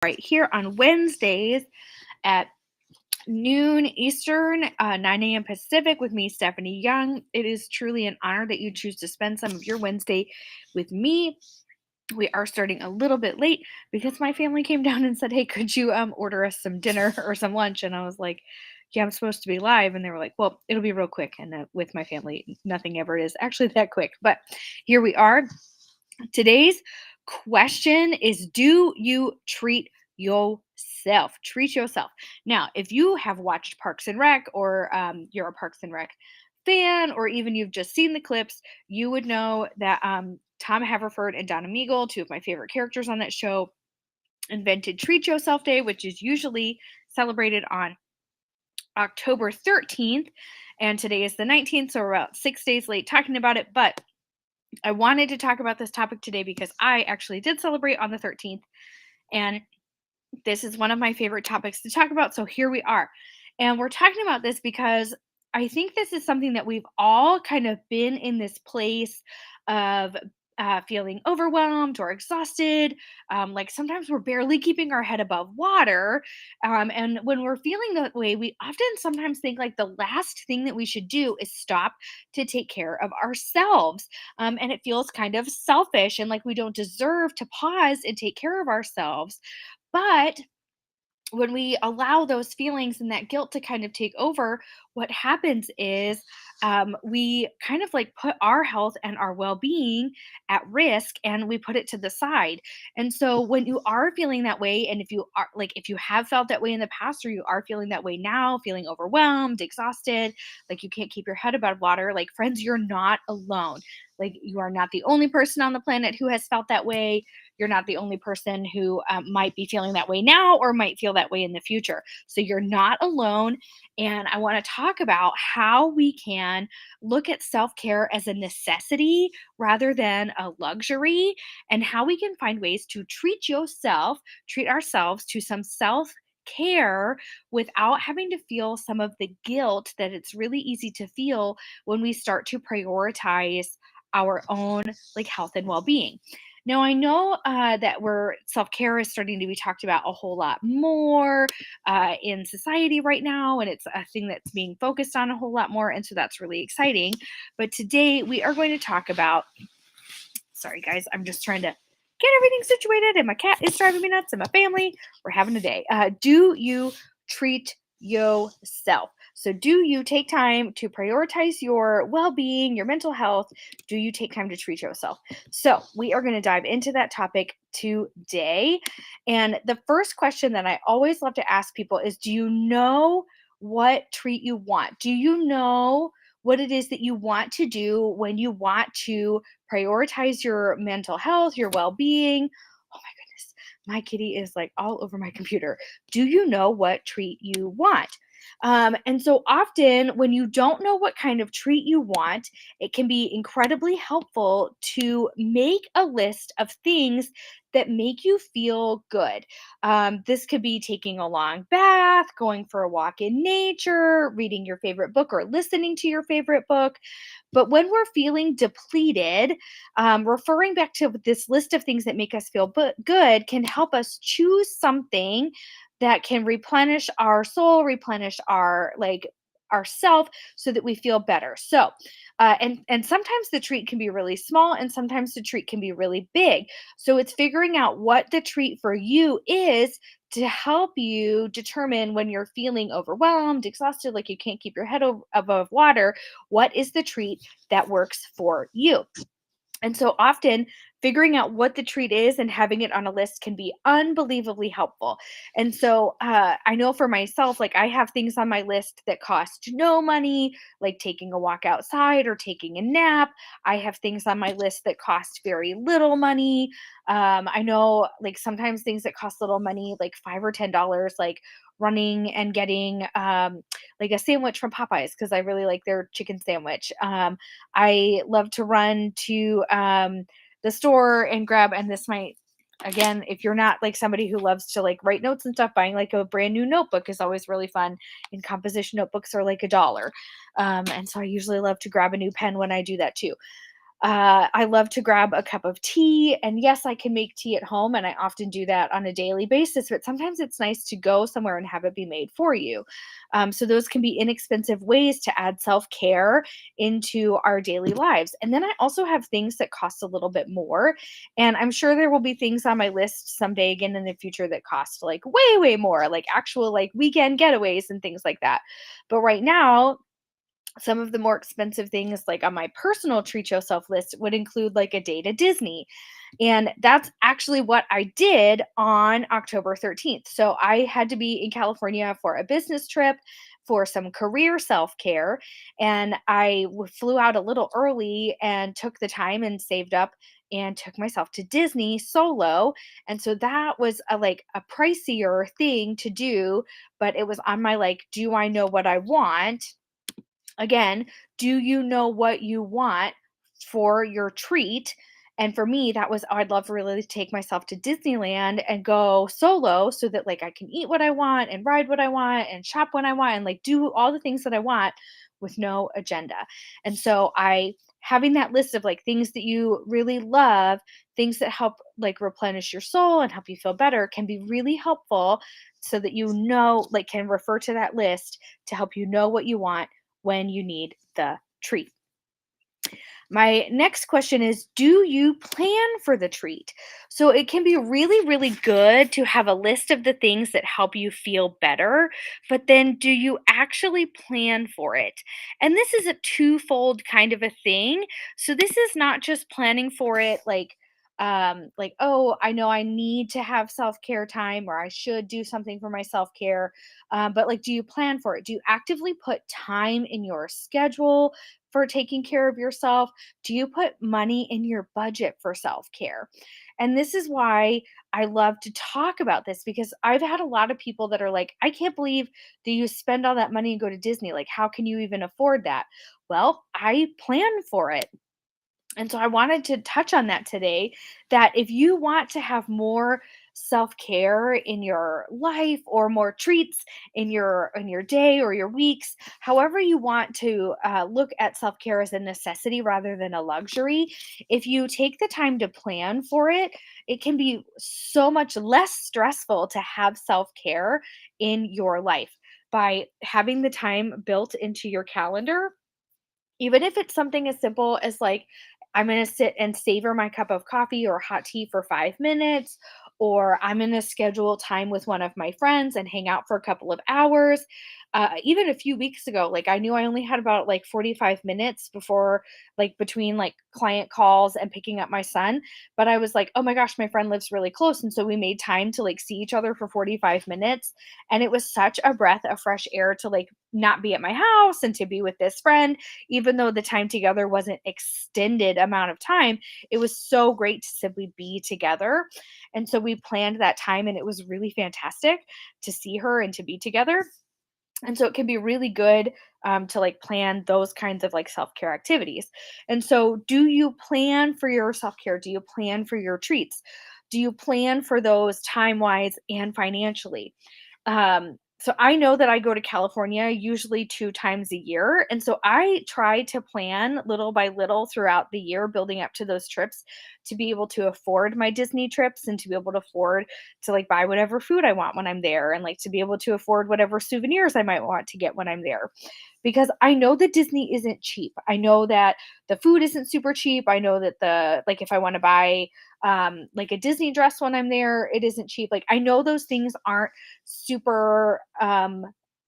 right here on Wednesdays at noon Eastern, 9 a.m. Pacific with me, Stephanie Young. It is truly an honor that you choose to spend some of your Wednesday with me. We are starting a little bit late because my family came down and said, "Hey, could you order us some dinner or some lunch?" And I was like, "Yeah, I'm supposed to be live." And they were like, "Well, it'll be real quick." And with my family, nothing ever is actually that quick. But here we are. Today's question is, do you treat yourself? Treat yourself. Now, if you have watched Parks and Rec, or you're a Parks and Rec fan, or even you've just seen the clips, you would know that Tom Haverford and Donna Meagle, two of my favorite characters on that show, invented Treat Yourself Day, which is usually celebrated on October 13th. And today is the 19th, so we're about 6 days late talking about it. But I wanted to talk about this topic today because I actually did celebrate on the 13th, and this is one of my favorite topics to talk about. So here we are. And we're talking about this because I think this is something that we've all kind of been in this place of feeling overwhelmed or exhausted. Like sometimes we're barely keeping our head above water. And when we're feeling that way, we often sometimes think like the last thing that we should do is stop to take care of ourselves. And it feels kind of selfish and like we don't deserve to pause and take care of ourselves. But when we allow those feelings and that guilt to kind of take over, what happens is we kind of like put our health and our well being at risk, and we put it to the side. And so, when you are feeling that way, and if you are like, if you have felt that way in the past, or you are feeling that way now, feeling overwhelmed, exhausted, like you can't keep your head above water, like, friends, you're not alone. Like, you are not the only person on the planet who has felt that way. You're not the only person who might be feeling that way now or might feel that way in the future. So you're not alone. And I want to talk about how we can look at self care as a necessity rather than a luxury, and how we can find ways to treat ourselves to some self care without having to feel some of the guilt that it's really easy to feel when we start to prioritize our own like health and well-being. Now, I know that we're self care is starting to be talked about a whole lot more in society right now, and it's a thing that's being focused on a whole lot more. And so that's really exciting. But today we are going to talk about, sorry guys, I'm just trying to get everything situated, and my cat is driving me nuts, and my family, we're having a day. Do you treat yourself? So, do you take time to prioritize your well being, your mental health? Do you take time to treat yourself? So, we are going to dive into that topic today. And the first question that I always love to ask people is, do you know what treat you want? Do you know what it is that you want to do when you want to prioritize your mental health, your well being? Oh my goodness, my kitty is like all over my computer. Do you know what treat you want? And so often, when you don't know what kind of treat you want, it can be incredibly helpful to make a list of things that make you feel good. This could be taking a long bath, going for a walk in nature, reading your favorite book, or listening to your favorite book. But when we're feeling depleted, referring back to this list of things that make us feel good can help us choose something that can replenish our soul, replenish our like ourself, so that we feel better. So, and sometimes the treat can be really small, and sometimes the treat can be really big. So it's figuring out what the treat for you is to help you determine when you're feeling overwhelmed, exhausted, like you can't keep your head above water. What is the treat that works for you? And so often, figuring out what the treat is and having it on a list can be unbelievably helpful. And so I know for myself, like I have things on my list that cost no money, like taking a walk outside or taking a nap. I have things on my list that cost very little money. I know like sometimes things that cost little money, like $5 or $10, like running and getting like a sandwich from Popeyes because I really like their chicken sandwich. I love to run to the store and grab, and this might, again, if you're not like somebody who loves to like write notes and stuff, buying like a brand new notebook is always really fun. And composition notebooks are like $1. And so I usually love to grab a new pen when I do that too. I love to grab a cup of tea. And yes, I can make tea at home, and I often do that on a daily basis, but sometimes it's nice to go somewhere and have it be made for you. So, those can be inexpensive ways to add self care into our daily lives. And then I also have things that cost a little bit more. And I'm sure there will be things on my list someday again in the future that cost like way, way more, like actual like weekend getaways and things like that. But right now, some of the more expensive things like on my personal treat yourself list would include like a day to Disney. And that's actually what I did on October 13th. So I had to be in California for a business trip for some career self care. And flew out a little early and took the time and saved up and took myself to Disney solo. And so that was a pricier thing to do, but it was on my like, do I know what I want? Again, do you know what you want for your treat? And for me, that was, I'd love really to take myself to Disneyland and go solo so that like I can eat what I want and ride what I want and shop when I want and like do all the things that I want with no agenda. And so having that list of like things that you really love, things that help like replenish your soul and help you feel better can be really helpful so that you know, like can refer to that list to help you know what you want when you need the treat. My next question is, do you plan for the treat? So it can be really, really good to have a list of the things that help you feel better, but then do you actually plan for it? And this is a twofold kind of a thing. So this is not just planning for it like, oh, I know I need to have self-care time or I should do something for my self-care. But like, do you plan for it? Do you actively put time in your schedule for taking care of yourself? Do you put money in your budget for self care? And this is why I love to talk about this because I've had a lot of people that are like, I can't believe that you spend all that money and go to Disney. Like, how can you even afford that? Well, I plan for it. And so I wanted to touch on that today, that if you want to have more self-care in your life or more treats in your day or your weeks, however you want to look at self-care as a necessity rather than a luxury, if you take the time to plan for it, it can be so much less stressful to have self-care in your life by having the time built into your calendar, even if it's something as simple as like, I'm going to sit and savor my cup of coffee or hot tea for 5 minutes, or I'm going to schedule time with one of my friends and hang out for a couple of hours. Even a few weeks ago, like I knew I only had about like 45 minutes before, like between like client calls and picking up my son. But I was like, oh my gosh, my friend lives really close. And so we made time to like see each other for 45 minutes. And it was such a breath of fresh air to like not be at my house and to be with this friend. Even though the time together wasn't extended amount of time, it was so great to simply be together. And so we planned that time and it was really fantastic to see her and to be together. And so it can be really good to like plan those kinds of like self-care activities. And so do you plan for your self-care? Do you plan for your treats? Do you plan for those time-wise and financially? So I know that I go to California usually 2 times a year. And so I try to plan little by little throughout the year, building up to those trips to be able to afford my Disney trips and to be able to afford to like buy whatever food I want when I'm there and like to be able to afford whatever souvenirs I might want to get when I'm there. Because I know that Disney isn't cheap. I know that the food isn't super cheap. I know that like if I want to buy like a Disney dress when I'm there, it isn't cheap. Like I know those things aren't super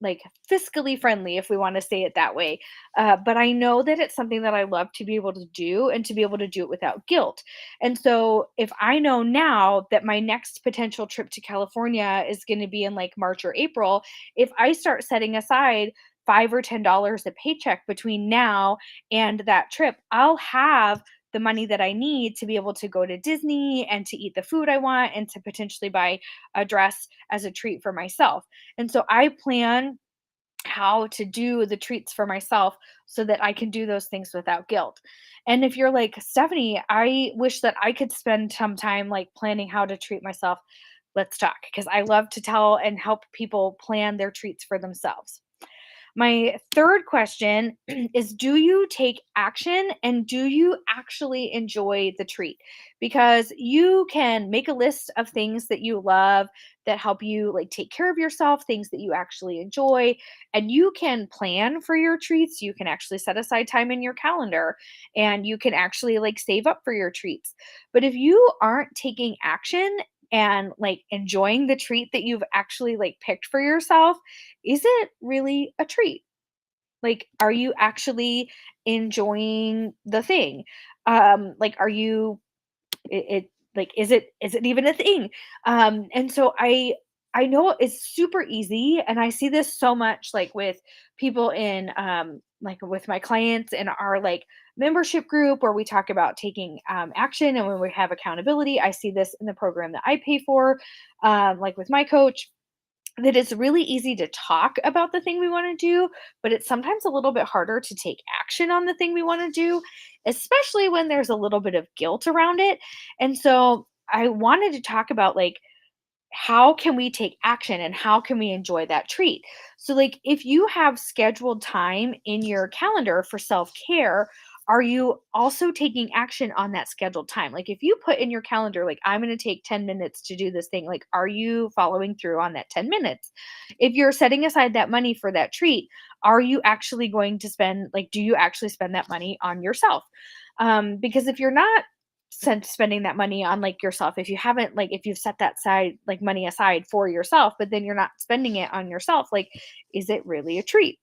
like fiscally friendly, if we want to say it that way. But I know that it's something that I love to be able to do and to be able to do it without guilt. And so if I know now that my next potential trip to California is going to be in like March or April, if I start setting aside $5 or $10 a paycheck between now and that trip, I'll have the money that I need to be able to go to Disney and to eat the food I want and to potentially buy a dress as a treat for myself. And so I plan how to do the treats for myself so that I can do those things without guilt. And if you're like, Stephanie, I wish that I could spend some time like planning how to treat myself, let's talk because I love to tell and help people plan their treats for themselves. My third question is, do you take action and do you actually enjoy the treat? Because you can make a list of things that you love that help you like take care of yourself, things that you actually enjoy, and you can plan for your treats. You can actually set aside time in your calendar and you can actually like save up for your treats. But if you aren't taking action and like enjoying the treat that you've actually like picked for yourself, is it really a treat? Like, are you actually enjoying the thing? Like, are you it like, is it even a thing? And so I know it's super easy, and I see this so much, like, with people in, like, with my clients in our, like, membership group where we talk about taking, action and when we have accountability. I see this in the program that I pay for, like, with my coach, that it's really easy to talk about the thing we want to do, but it's sometimes a little bit harder to take action on the thing we want to do, especially when there's a little bit of guilt around it. And so I wanted to talk about like how can we take action and how can we enjoy that treat? So, like, if you have scheduled time in your calendar for self care, are you also taking action on that scheduled time? Like, if you put in your calendar, like, I'm going to take 10 minutes to do this thing, like, are you following through on that 10 minutes? If you're setting aside that money for that treat, are you actually going to spend, like, do you actually spend that money on yourself? Because if you're not spending that money on like yourself, if you haven't like if you've set that side like money aside for yourself but then you're not spending it on yourself, like, is it really a treat?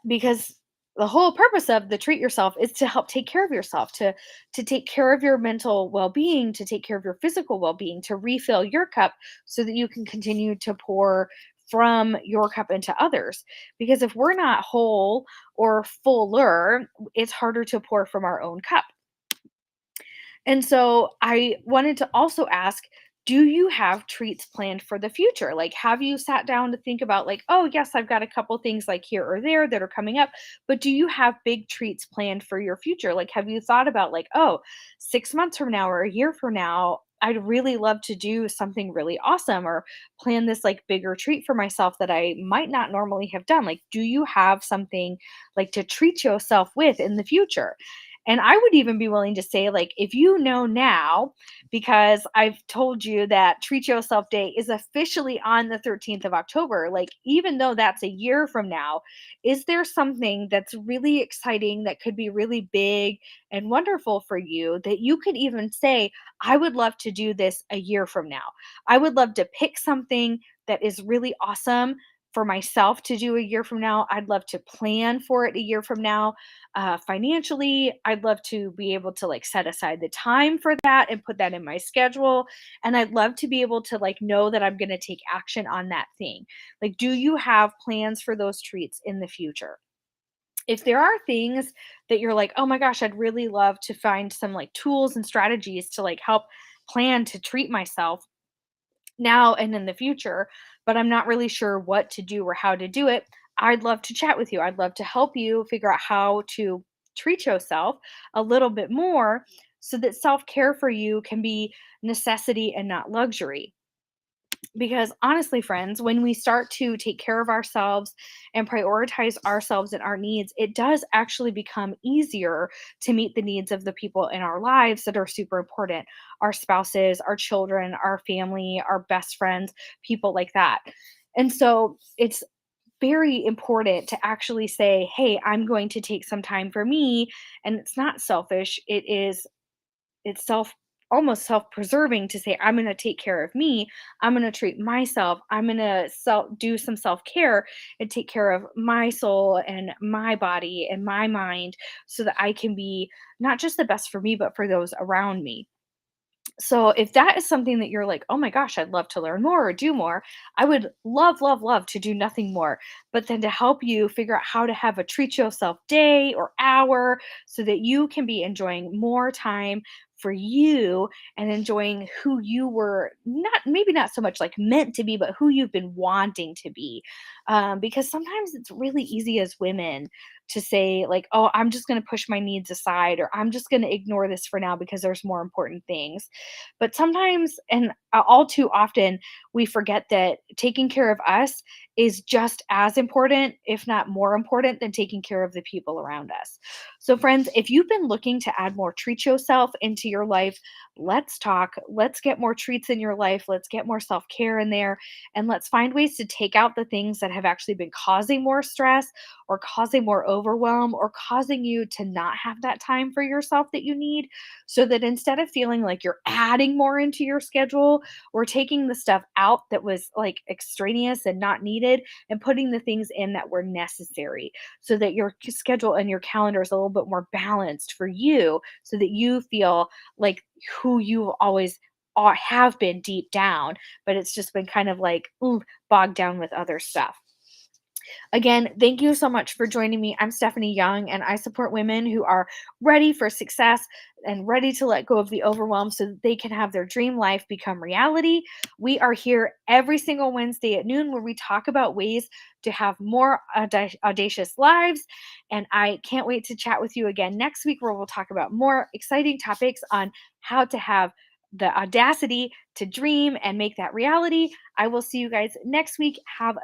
Because the whole purpose of the treat yourself is to help take care of yourself, to take care of your mental well-being, to take care of your physical well-being, to refill your cup so that you can continue to pour from your cup into others. Because if we're not whole or fuller, it's harder to pour from our own cup. And so I wanted to also ask, do you have treats planned for the future? Like, have you sat down to think about, like, oh, yes, I've got a couple things like here or there that are coming up, but do you have big treats planned for your future? Like, have you thought about, like, oh, 6 months from now or a year from now, I'd really love to do something really awesome or plan this like bigger treat for myself that I might not normally have done? Like, do you have something like to treat yourself with in the future? And I would even be willing to say, like, if you know now, because I've told you that Treat Yourself Day is officially on the 13th of October, like, even though that's a year from now, is there something that's really exciting that could be really big and wonderful for you that you could even say, I would love to do this a year from now? I would love to pick something that is really awesome for myself to do a year from now. I'd love to plan for it a year from now. Financially, I'd love to be able to like set aside the time for that and put that in my schedule. And I'd love to be able to like know that I'm going to take action on that thing. Like, do you have plans for those treats in the future? If there are things that you're like, oh my gosh, I'd really love to find some like tools and strategies to like help plan to treat myself now and in the future, but I'm not really sure what to do or how to do it, I'd love to chat with you. I'd love to help you figure out how to treat yourself a little bit more so that self care for you can be necessity and not luxury. Because honestly, friends, when we start to take care of ourselves and prioritize ourselves and our needs, it does actually become easier to meet the needs of the people in our lives that are super important: our spouses, our children, our family, our best friends, people like that. And so it's very important to actually say, hey, I'm going to take some time for me. And it's not selfish, it's almost self-preserving to say, I'm going to take care of me, I'm going to treat myself, I'm going to do some self-care and take care of my soul and my body and my mind so that I can be not just the best for me but for those around me. So if that is something that you're like, oh my gosh, I'd love to learn more or do more, I would love, love, love to do nothing more. But then to help you figure out how to have a treat yourself day or hour so that you can be enjoying more time for you and enjoying who you were not, maybe not so much like meant to be, but who you've been wanting to be. Because sometimes it's really easy as women to say, like, oh, I'm just going to push my needs aside, or I'm just going to ignore this for now because there's more important things. But sometimes, and all too often, we forget that taking care of us is just as important, if not more important, than taking care of the people around us. So, friends, if you've been looking to add more treat yourself into your life, let's talk. Let's get more treats in your life. Let's get more self care in there. And let's find ways to take out the things that have actually been causing more stress or causing more overwhelm or causing you to not have that time for yourself that you need. So that instead of feeling like you're adding more into your schedule, we're taking the stuff out that was like extraneous and not needed and putting the things in that were necessary, so that your schedule and your calendar is a little bit more balanced for you, so that you feel like who you always have been deep down, but it's just been kind of like bogged down with other stuff. Again, thank you so much for joining me. I'm Stephanie Young, and I support women who are ready for success and ready to let go of the overwhelm so that they can have their dream life become reality. We are here every single Wednesday at noon where we talk about ways to have more audacious lives. And I can't wait to chat with you again next week, where we'll talk about more exciting topics on how to have the audacity to dream and make that reality. I will see you guys next week. Have